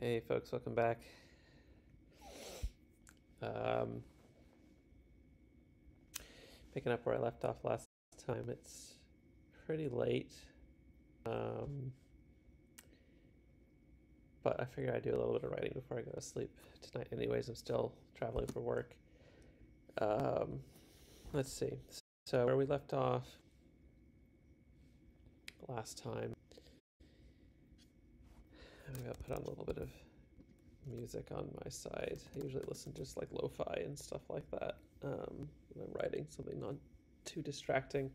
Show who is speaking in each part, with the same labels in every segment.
Speaker 1: Hey folks, welcome back. Um, Picking up where I left off last time. It's pretty late, but I figure I'd do a little bit of writing before I go to sleep tonight. Anyways, I'm still traveling for work. Let's see. So where we left off last time, maybe I'll put on a little bit of music on my side. I usually listen to just like lo-fi and stuff like that when I'm writing, something not too distracting.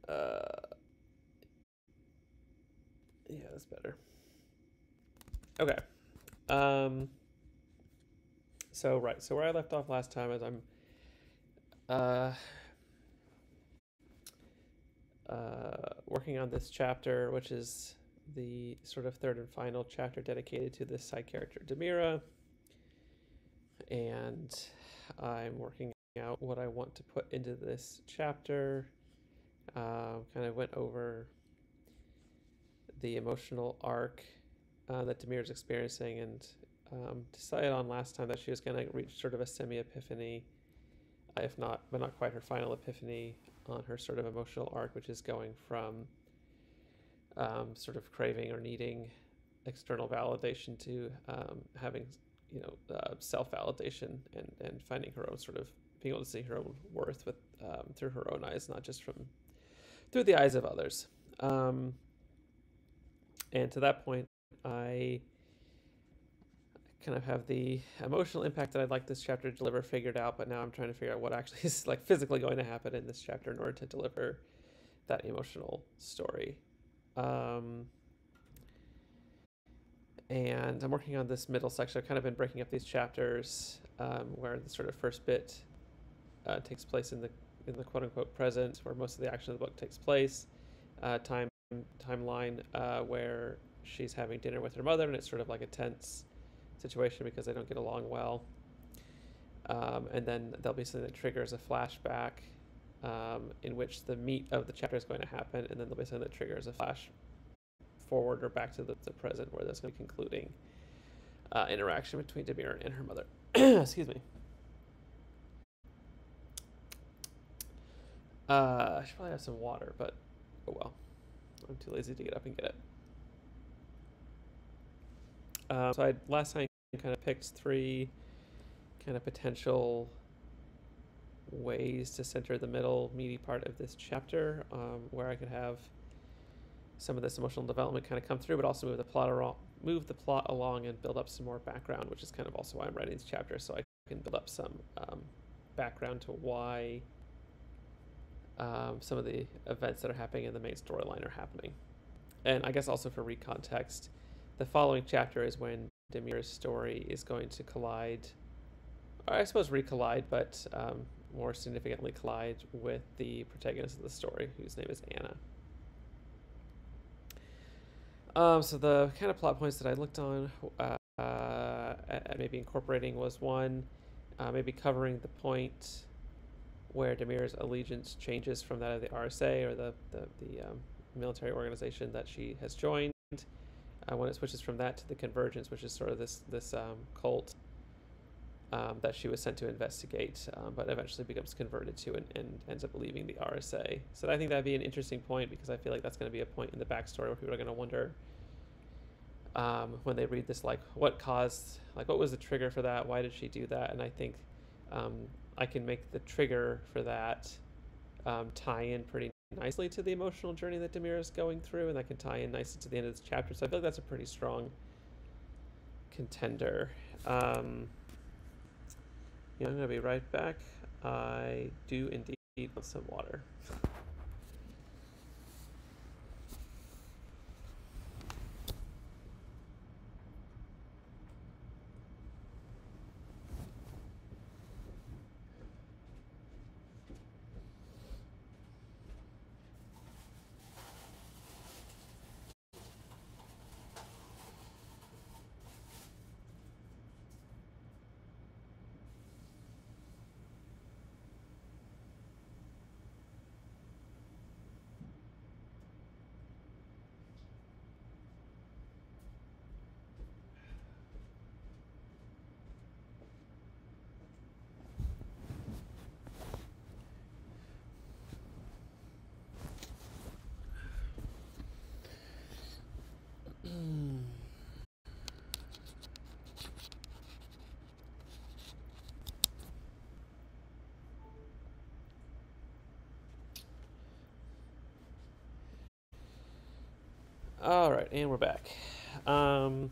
Speaker 1: Yeah, that's better. Okay. So where I left off last time is I'm uh, working on this chapter, which is the sort of third and final chapter dedicated to this side character, Demira. And I'm working out what I want to put into this chapter. Kind of went over the emotional arc that Demira's experiencing and decided on last time that she was going to reach sort of a semi-epiphany, if not, but not quite her final epiphany on her sort of emotional arc, which is going from sort of craving or needing external validation to having, self-validation and finding her own sort of being able to see her own worth with through her own eyes, not just through the eyes of others. And to that point, I kind of have the emotional impact that I'd like this chapter to deliver figured out, but now I'm trying to figure out what actually is like physically going to happen in this chapter in order to deliver that emotional story. And I'm working on this middle section. I've kind of been breaking up these chapters where the sort of first bit takes place in the quote unquote present, where most of the action of the book takes place. Timeline where she's having dinner with her mother, and it's sort of like a tense situation because they don't get along well. And then there'll be something that triggers a flashback in which the meat of the chapter is going to happen, and then there'll be something that triggers a flash forward or back to the present, where there's going to be concluding interaction between Demira and her mother. Excuse me. I should probably have some water, but oh well. I'm too lazy to get up and get it. So I last time kind of picked three kind of potential ways to center the middle meaty part of this chapter, where I could have some of this emotional development kind of come through, but also move the plot along and build up some more background, which is kind of also why I'm writing this chapter, so I can build up some background to why some of the events that are happening in the main storyline are happening. And I guess also for recontext, the following chapter is when Demira's story is going to collide, or I suppose recollide, but more significantly collide with the protagonist of the story, whose name is Anna. So the kind of plot points that I looked on at maybe incorporating was one, maybe covering the point where Demira's allegiance changes from that of the RSA, or the military organization that she has joined, when it switches from that to the Convergence, which is sort of this cult that she was sent to investigate, but eventually becomes converted to and ends up leaving the RSA. So I think that'd be an interesting point, because I feel like that's going to be a point in the backstory where people are going to wonder when they read this, like what was the trigger for that? Why did she do that? And I think I can make the trigger for that tie in pretty nicely to the emotional journey that Demira is going through, and that can tie in nicely to the end of this chapter. So I feel like that's a pretty strong contender. I'm going to be right back. I do indeed want some water. All right, and we're back. Um,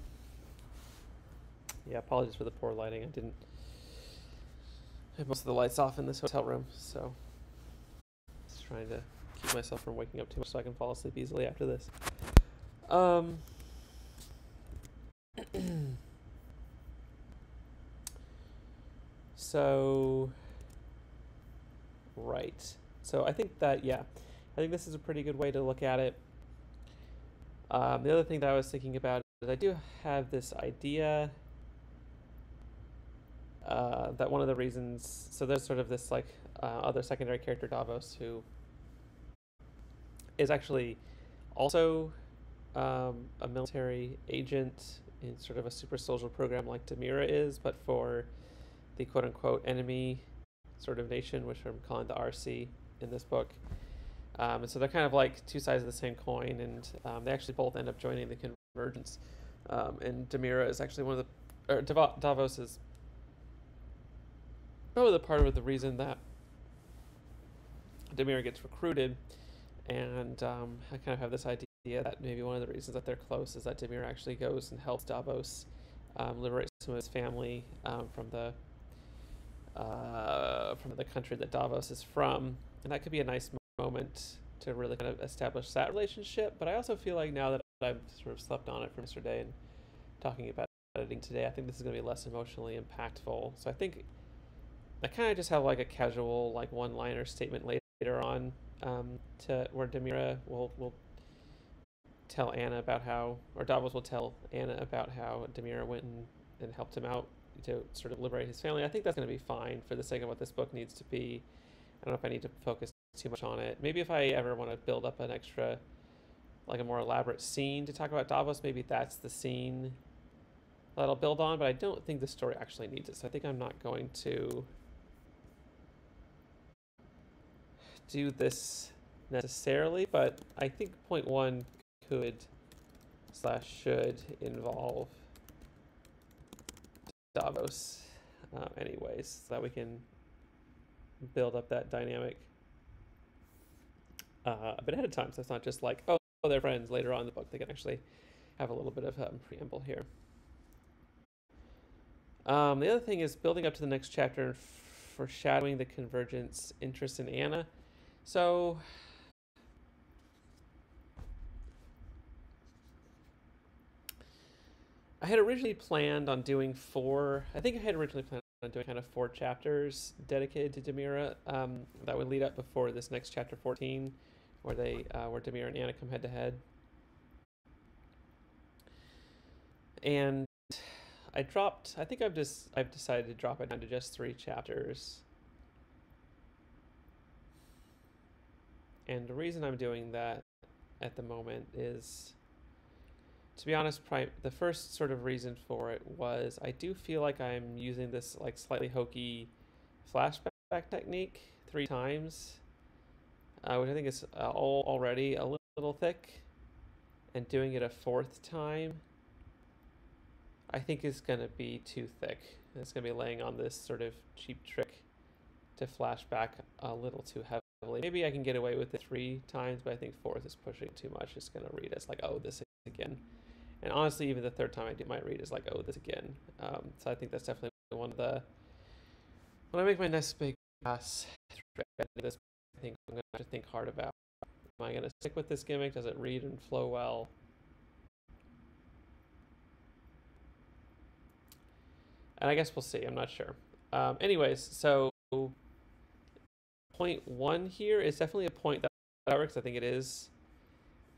Speaker 1: yeah, apologies for the poor lighting. I didn't have most of the lights off in this hotel room, so just trying to keep myself from waking up too much so I can fall asleep easily after this. Um, so, right. So I think that, yeah, I think this is a pretty good way to look at it. The other thing that I was thinking about is I do have this idea that one of the reasons, so there's sort of this like other secondary character, Davos, who is actually also a military agent in sort of a super social program like Demira is, but for the quote unquote enemy sort of nation, which I'm calling the RC in this book. And so they're kind of like two sides of the same coin, and they actually both end up joining the Convergence. And Demira is actually one of the, or Davos is probably the part of the reason that Demira gets recruited. And I kind of have this idea that maybe one of the reasons that they're close is that Demira actually goes and helps Davos liberate some of his family from the country that Davos is from, and that could be a nice moment to really kind of establish that relationship. But I also feel like now that I've sort of slept on it from yesterday and talking about editing today, I think this is going to be less emotionally impactful. So I think I kind of just have like a casual like one-liner statement later on to where Demira will tell Anna about how, or Davos will tell Anna about how Demira went and helped him out to sort of liberate his family. I think that's going to be fine for the sake of what this book needs to be. I don't know if I need to focus too much on it. Maybe if I ever want to build up an extra, like a more elaborate scene to talk about Davos, maybe that's the scene that I'll build on, but I don't think the story actually needs it. So I think I'm not going to do this necessarily, but I think point one could / should involve Davos anyways, so that we can build up that dynamic a bit ahead of time, so it's not just like, oh, they're friends later on in the book. They can actually have a little bit of preamble here. The other thing is building up to the next chapter and foreshadowing the Convergence interest in Anna. So I had originally planned on doing kind of 4 chapters dedicated to Demira that would lead up before this next chapter 14, where Demira and Anna come head to head. And I think I've decided to drop it down to just 3 chapters. And the reason I'm doing that at the moment is, to be honest, the first sort of reason for it was I do feel like I'm using this like slightly hokey flashback technique 3 times, which I think is already a little thick, and doing it a 4th time I think is going to be too thick. It's going to be laying on this sort of cheap trick to flashback a little too heavily. Maybe I can get away with it 3 times, but I think 4th is pushing too much. It's going to read as like, oh, this again. And honestly, even the 3rd time I might read is like, oh, this again. So I think that's definitely one of the, when I make my next big pass this, I think I'm going to have to think hard about, am I going to stick with this gimmick? Does it read and flow well? And I guess we'll see. I'm not sure. Anyways, so point 1 here is definitely a point that works. I think it is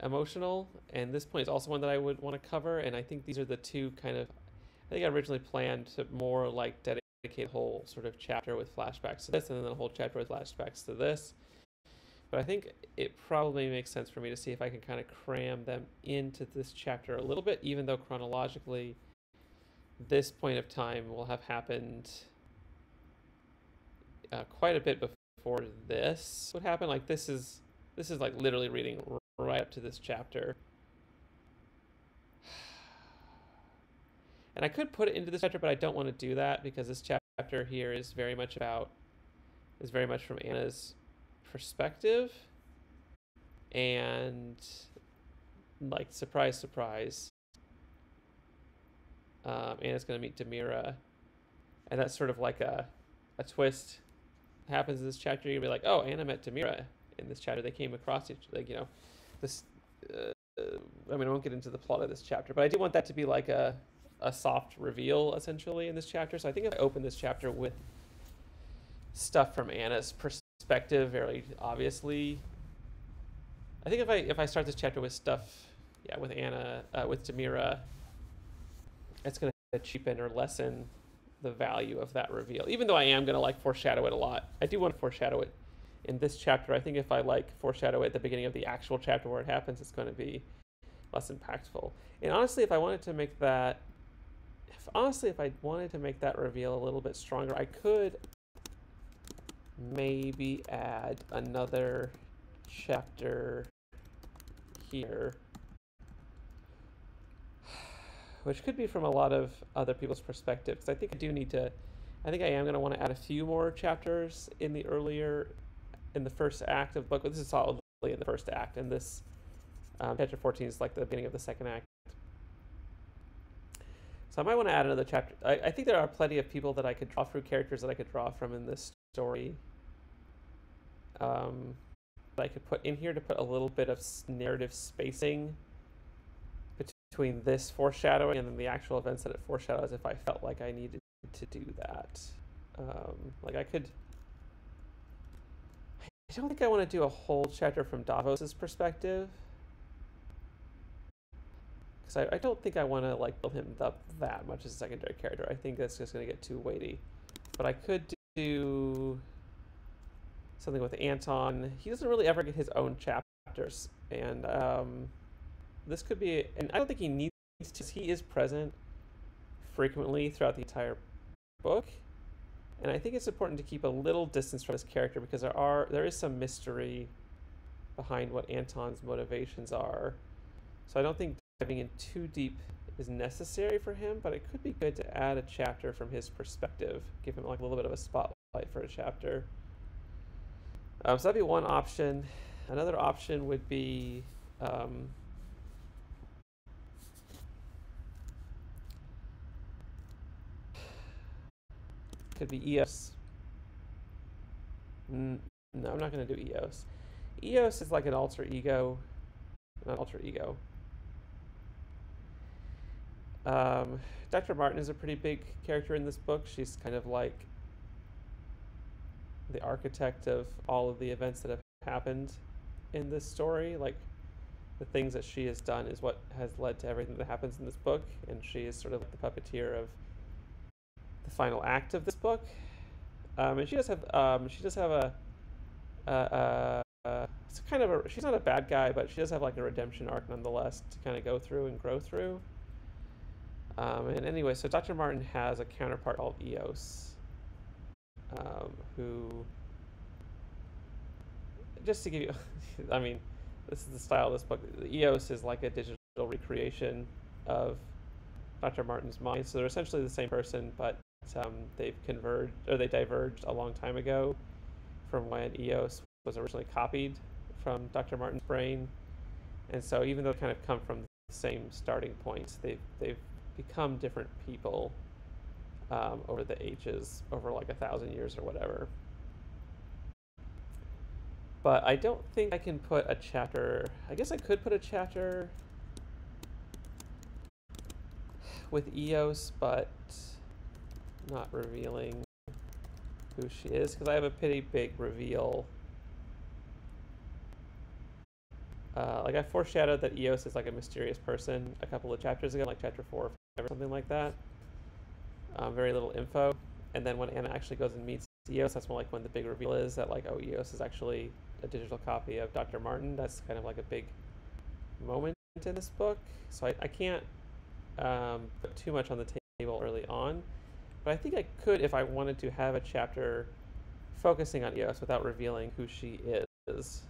Speaker 1: emotional, and this point is also one that I would want to cover. And I think these are the 2 kind of, I think I originally planned to more like dedicate a whole sort of chapter with flashbacks to this, and then a whole chapter with flashbacks to this. But I think it probably makes sense for me to see if I can kind of cram them into this chapter a little bit, even though chronologically this point of time will have happened quite a bit before this would happen. Like this is like literally reading right up to this chapter. And I could put it into this chapter, but I don't want to do that because this chapter here is very much from Anna's perspective. And like surprise, surprise, Anna's gonna meet Demira, and that's sort of like a twist happens in this chapter. You're gonna be like, oh, Anna met Demira in this chapter. They came across each, like, this. I mean, I won't get into the plot of this chapter, but I do want that to be like a soft reveal essentially in this chapter. So I think if I open this chapter with stuff from Anna's perspective, very obviously, I think if I start this chapter with stuff, yeah, with Anna, with Demira, it's gonna cheapen or lessen the value of that reveal. Even though I am gonna like foreshadow it a lot, I do want to foreshadow it in this chapter. I think if I like foreshadow it at the beginning of the actual chapter where it happens, it's going to be less impactful. And honestly, if I wanted to make that, if I wanted to make that reveal a little bit stronger, I could maybe add another chapter here, which could be from a lot of other people's perspectives. Because I think I am going to want to add a few more chapters in the first act of the book. This is solidly in the first act, and this chapter 14 is like the beginning of the second act. So I might want to add another chapter. I think there are plenty of people that I could draw through, characters that I could draw from in this story. That I could put in here to put a little bit of narrative spacing between this foreshadowing and then the actual events that it foreshadows if I felt like I needed to do that. Like I don't think I want to do a whole chapter from Davos's perspective, because I don't think I want to like build him up that much as a secondary character. I think that's just going to get too weighty. But I could do something with Anton. He doesn't really ever get his own chapters, and this could be. And I don't think he needs to. He is present frequently throughout the entire book. And I think it's important to keep a little distance from this character because there is some mystery behind what Anton's motivations are. So I don't think diving in too deep is necessary for him, but it could be good to add a chapter from his perspective, give him like a little bit of a spotlight for a chapter. So that'd be one option. Another option would be could be Eos. No, I'm not going to do Eos. Eos is like an alter ego. Not alter ego. Dr. Martin is a pretty big character in this book. She's kind of like the architect of all of the events that have happened in this story. Like the things that she has done is what has led to everything that happens in this book, and she is sort of like the puppeteer of the final act of this book. And she does have it's kind of she's not a bad guy, but she does have like a redemption arc nonetheless to kind of go through and grow through. And anyway, so Dr. Martin has a counterpart called Eos, who, just to give you, I mean, this is the style of this book. Eos is like a digital recreation of Dr. Martin's mind. So they're essentially the same person, but they diverged a long time ago from when Eos was originally copied from Dr. Martin's brain. And so even though they kind of come from the same starting points, they've become different people over the ages, over like 1,000 years or whatever. But I don't think I can put a chapter. I guess I could put a chapter with Eos, but not revealing who she is, because I have a pretty big reveal. Like I foreshadowed that Eos is like a mysterious person a couple of chapters ago, like chapter 4 or 5 or something like that. Very little info. And then when Anna actually goes and meets Eos, that's when the big reveal is that like, oh, Eos is actually a digital copy of Dr. Martin. That's kind of like a big moment in this book. So I can't put too much on the table early on. But I think I could, if I wanted to, have a chapter focusing on Eos without revealing who she is.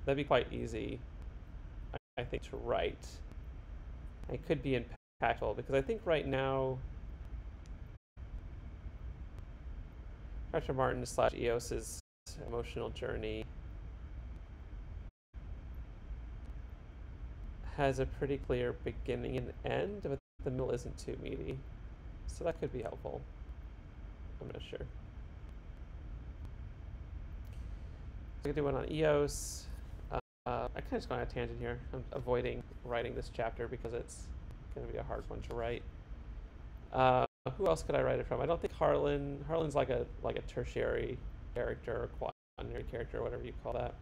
Speaker 1: That'd be quite easy, I think, to write. It could be impactful, because I think right now Dr. Martin / Eos's emotional journey has a pretty clear beginning and end, but the middle isn't too meaty. So that could be helpful. I'm not sure. I could do one on EOS. I kind of just going on a tangent here. I'm avoiding writing this chapter because it's going to be a hard one to write. Who else could I write it from? I don't think Harlan. Harlan's like a tertiary character or quaternary character or whatever you call that.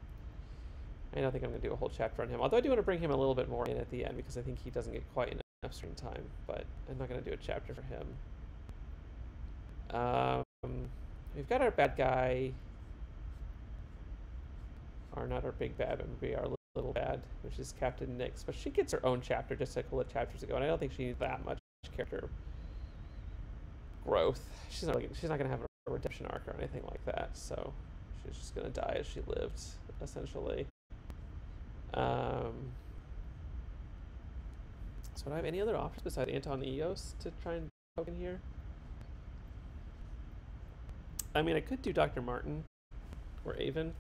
Speaker 1: I don't think I'm going to do a whole chapter on him. Although I do want to bring him a little bit more in at the end because I think he doesn't get quite enough screen time. But I'm not going to do a chapter for him. We've got our bad guy. Or not our big bad, but maybe our little bad, which is Captain Nyx. But she gets her own chapter just a couple of chapters ago, and I don't think she needs that much character growth. She's not going to have a redemption arc or anything like that. So she's just going to die as she lived, essentially. So do I have any other options besides Anton Eos to try and poke in here? I mean, I could do Dr. Martin or Avon.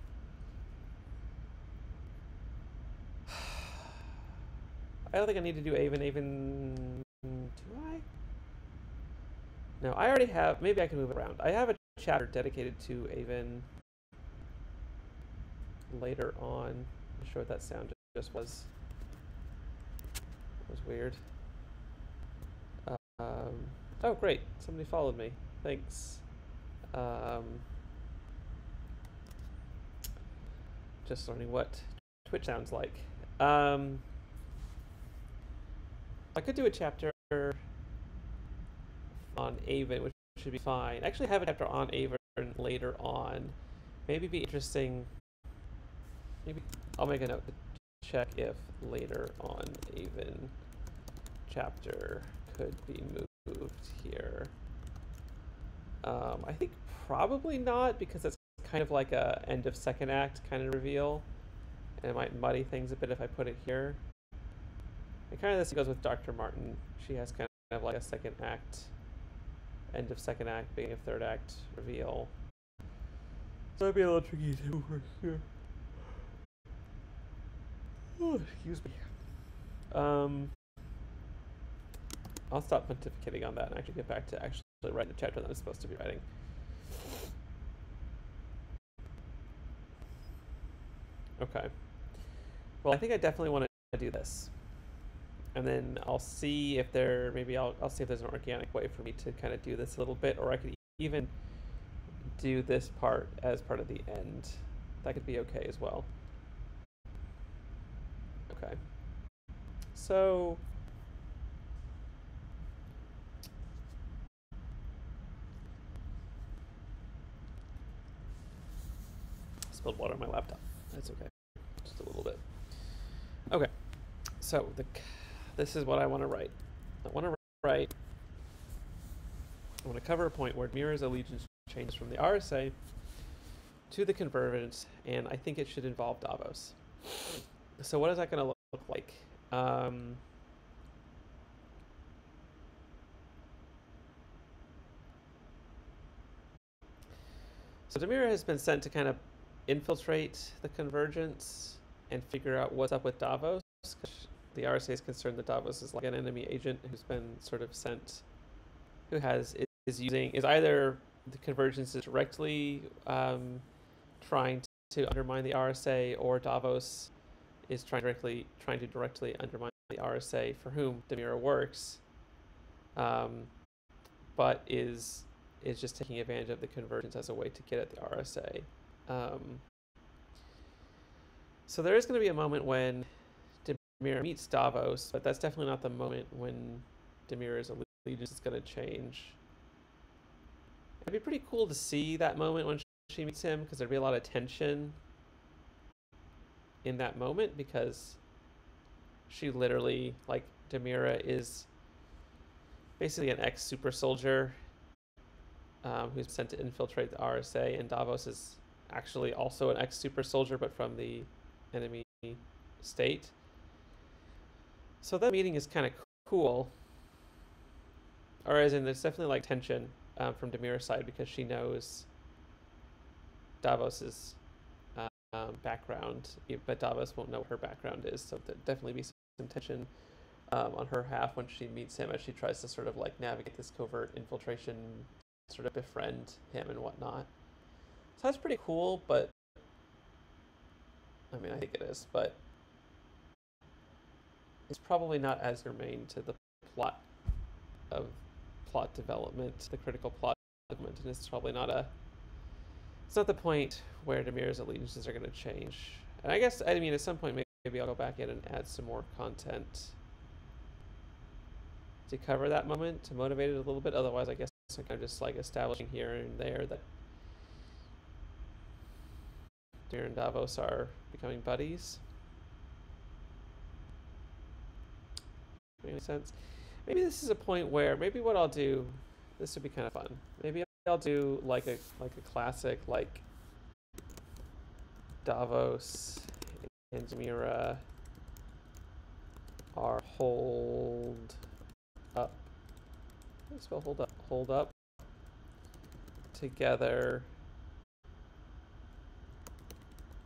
Speaker 1: I don't think I need to do Avon. Do I? No, I already have. Maybe I can move it around. I have a chapter dedicated to Avon later on. I'm not sure what that sound just was. It was weird. Oh, great. Somebody followed me. Thanks. Just learning what Twitch sounds like. I could do a chapter on Avon, which should be fine. I actually have a chapter on Avon later on. Maybe be interesting. Maybe I'll make a note to check if later on Avon chapter could be moved here. I think probably not, because it's kind of like a end of second act kind of reveal, and it might muddy things a bit if I put it here. And kind of this goes with Dr. Martin. She has kind of like a second act, end of second act, beginning of third act reveal. So it'd be a little tricky to work here. Oh, excuse me. I'll stop pontificating on that and actually get back to actually writing the chapter that I'm supposed to be writing. Okay. Well, I think I definitely want to do this. And then I'll see if maybe I'll see if there's an organic way for me to kind of do this a little bit, or I could even do this part as part of the end. That could be okay as well. Okay. So I spilled water on my laptop. That's okay. Just a little bit. Okay. So this is what I want to write. I want to cover a point where Mira's allegiance changes from the RSA to the Convergence, and I think it should involve Davos. So what is that going to look like? So Demira has been sent to kind of infiltrate the Convergence and figure out what's up with Davos. The RSA is concerned that Davos is like an enemy agent who's been sort of sent, who is either the Convergence is directly trying to undermine the RSA, or Davos is trying to directly undermine the RSA, for whom Demira works, but is just taking advantage of the Convergence as a way to get at the RSA. So there is going to be a moment when Demira meets Davos, but that's definitely not the moment when Demira's allegiance is going to change. It'd be pretty cool to see that moment when she meets him, because there'd be a lot of tension in that moment, because she literally, like, Demira is basically an ex-super soldier who's sent to infiltrate the RSA, and Davos is actually also an ex-super soldier, but from the enemy state. So that meeting is kind of cool. Or as in, there's definitely like tension from Demira's side, because she knows Davos's background, but Davos won't know what her background is, so there'll definitely be intention on her half when she meets him, as she tries to sort of like navigate this covert infiltration, sort of befriend him and whatnot. So that's pretty cool, but I mean, I think it is, but it's probably not as germane to the plot of plot development, the critical plot development, and it's probably not a. It's not the point where Demira's allegiances are going to change. And I guess, I mean, at some point, maybe I'll go back in and add some more content to cover that moment, to motivate it a little bit. Otherwise, I guess I'm kind of just like establishing here and there that Demira and Davos are becoming buddies. Make any sense? Maybe this is a point where maybe what I'll do, this would be kind of fun. Maybe I'll do like a classic like Davos and Demira are hold up. How do you spell hold up? Hold up together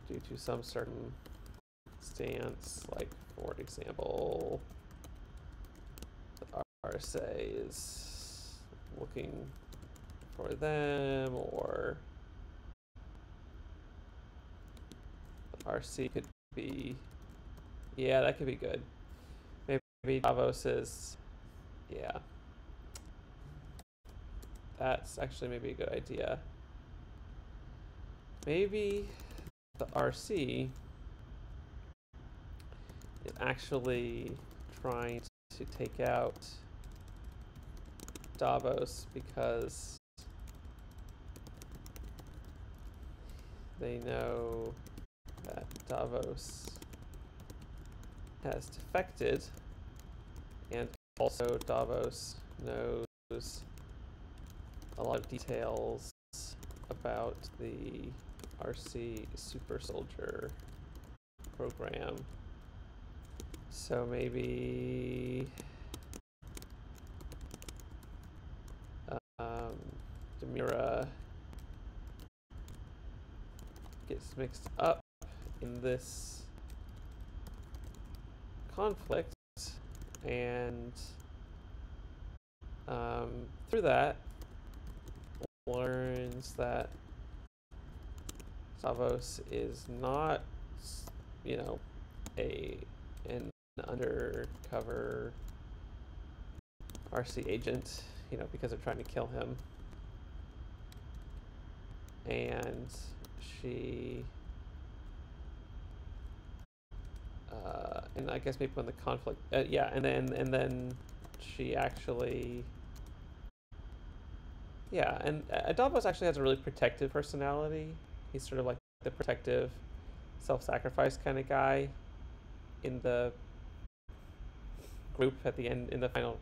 Speaker 1: due to some certain stance, like for example, the RSA is looking for them, or the RC could be, yeah, that could be good. Maybe Davos is, yeah. That's actually maybe a good idea. Maybe the RC is actually trying to take out Davos because they know that Davos has defected, and also Davos knows a lot of details about the RC super soldier program. So maybe Demira gets mixed up in this conflict, and through that learns that Davos is not, you know, an undercover RC agent, you know, because they're trying to kill him. And she, and I guess maybe when the conflict, yeah, and then she actually, yeah, and Davos actually has a really protective personality. He's sort of like the protective, self-sacrifice kind of guy in the group at the end, in the final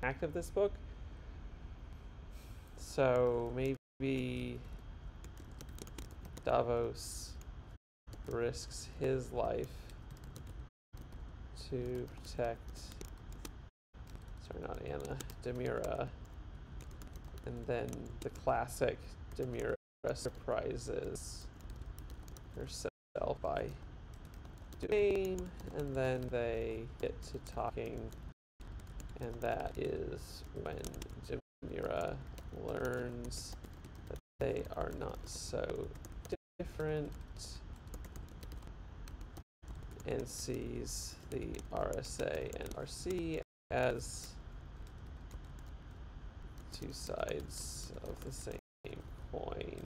Speaker 1: act of this book. So maybe Davos risks his life to protect, sorry, not Anna, Demira, and then the classic Demira surprises herself by doing, and then they get to talking, and that is when Demira learns that they are not so different and sees the RSA and RC as two sides of the same coin.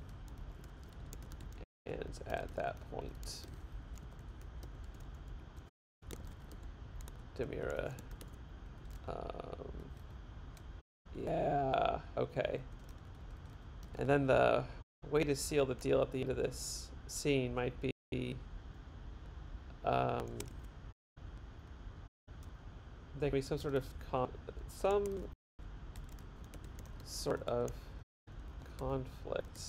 Speaker 1: And at that point, Demira, yeah, okay. And then the way to seal the deal at the end of this scene might be there can be some sort of conflict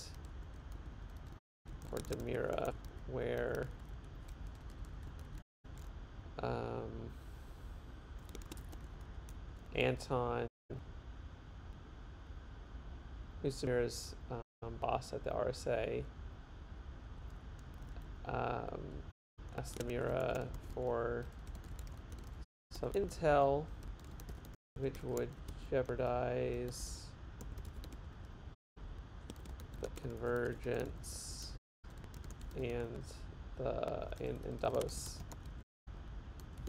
Speaker 1: for Demira where Anton, who's Demira's boss at the RSA, asked Demira for some intel, which would jeopardize the convergence and in Davos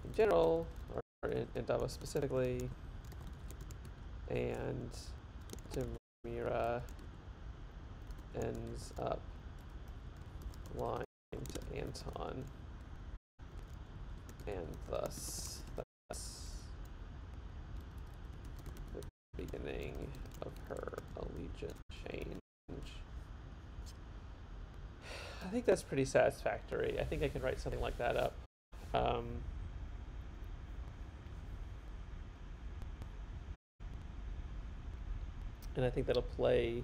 Speaker 1: in general, or in Davos specifically, and Demira ends up lying to Anton, and thus that's the beginning of her allegiance change. I think that's pretty satisfactory. I think I can write something like that up. And I think that'll play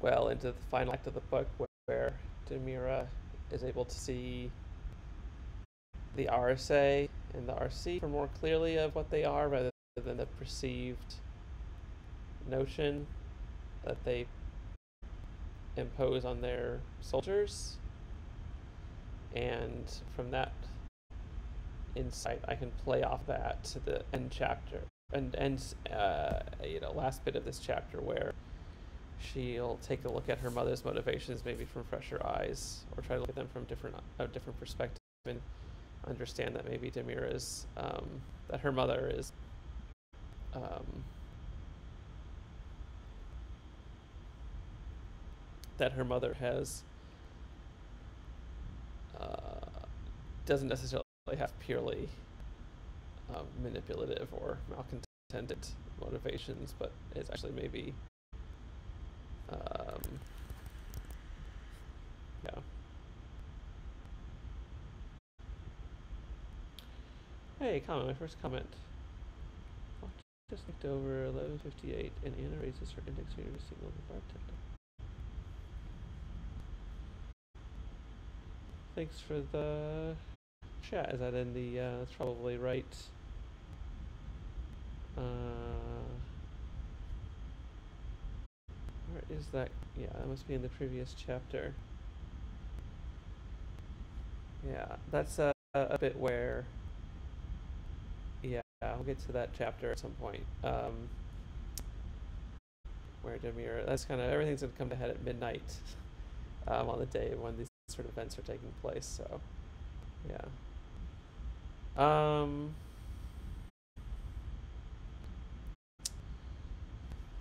Speaker 1: well into the final act of the book, where Demira is able to see the RSA and the RC for more clearly of what they are, rather than the perceived notion that they impose on their soldiers. And from that insight, I can play off that to the end chapter and last bit of this chapter, where she'll take a look at her mother's motivations, maybe from fresher eyes, or try to look at them from a different perspective, and understand that maybe Demira's that her mother is has doesn't necessarily have purely manipulative or malcontented motivations, but is actually maybe yeah. Hey, comment, my first comment. Just looked over 11:58, and Anna raises her index finger to signal the bartender. Thanks for the chat. Is that in the, that's probably right. Where is that? Yeah, that must be in the previous chapter. Yeah, that's a bit where, yeah, I'll get to that chapter at some point. Where Demira, that's kind of, everything's gonna come to head at midnight on the day when these sort of events are taking place, so yeah.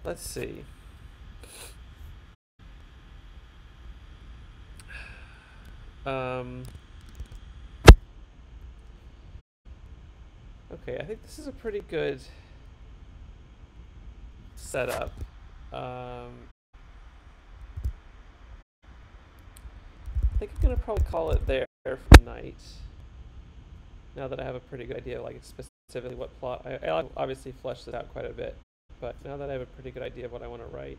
Speaker 1: Let's see. Okay, I think this is a pretty good setup. I think I'm gonna probably call it there for tonight. Now that I have a pretty good idea, like specifically what plot, I obviously fleshed this out quite a bit, but now that I have a pretty good idea of what I want to write,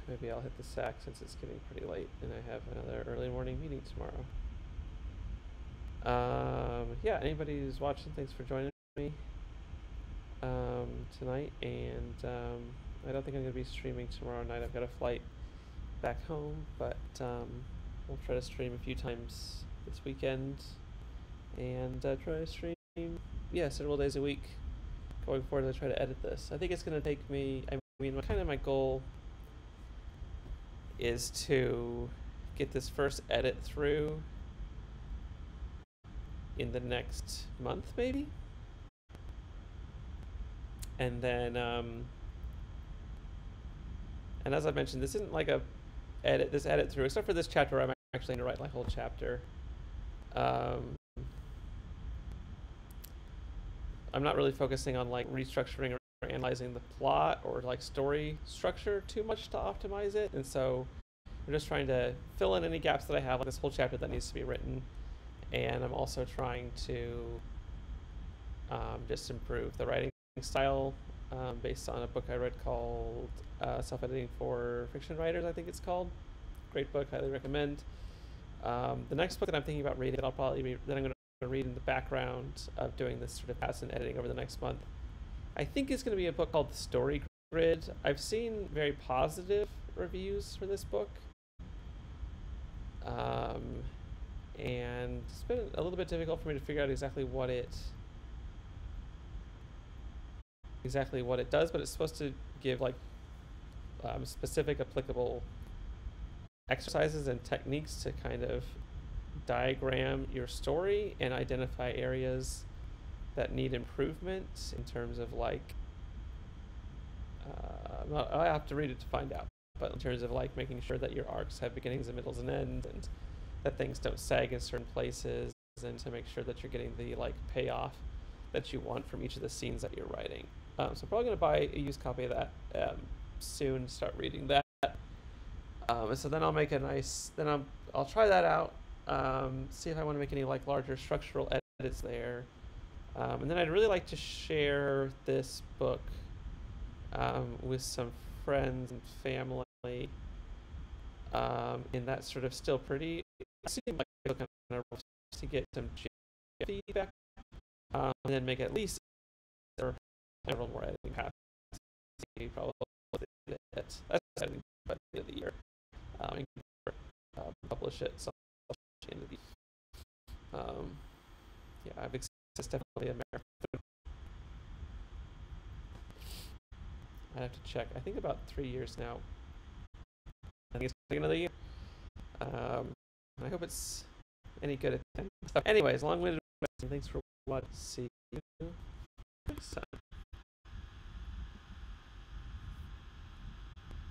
Speaker 1: maybe I'll hit the sack since it's getting pretty late and I have another early morning meeting tomorrow. Yeah, anybody who's watching, thanks for joining me tonight, and I don't think I'm going to be streaming tomorrow night. I've got a flight back home, but we'll try to stream a few times this weekend, and try to stream, yeah, several days a week going forward to try to edit this. I think it's going to take me, I mean, kind of my goal is to get this first edit through in the next month, maybe, and then and as I mentioned, this isn't like this edit through, except for this chapter where I'm actually going to write like a whole chapter. I'm not really focusing on like restructuring or analyzing the plot or like story structure too much to optimize it, and so I'm just trying to fill in any gaps that I have, like this whole chapter that needs to be written, and I'm also trying to just improve the writing style based on a book I read called Self-Editing for Fiction Writers, I think it's called. Great book, highly recommend. The next book that I'm thinking about reading, that I'm going to read in the background of doing this sort of pass and editing over the next month, I think is going to be a book called The Story Grid. I've seen very positive reviews for this book. and it's been a little bit difficult for me to figure out exactly what it does, but it's supposed to give like specific applicable exercises and techniques to kind of diagram your story and identify areas that need improvement in terms of like I have to read it to find out, but in terms of like making sure that your arcs have beginnings and middles and ends, and that things don't sag in certain places, and to make sure that you're getting the like payoff that you want from each of the scenes that you're writing. So I'm probably gonna buy a used copy of that soon. Start reading that. And so then I'll make a nice. Then I'll try that out. See if I want to make any like larger structural edits there. And then I'd really like to share this book with some friends and family. In that sort of still pretty. Seem like it'll kind of rough to get some feedback, and then make at least several more editing passes. Probably that's editing by the end of the year. Publish it so end of the yeah, I've it's definitely a marathon. I have to check. I think about 3 years now. I think it's another year. I hope it's any good at that. Anyways, long-winded. Thanks for watching. See you next time.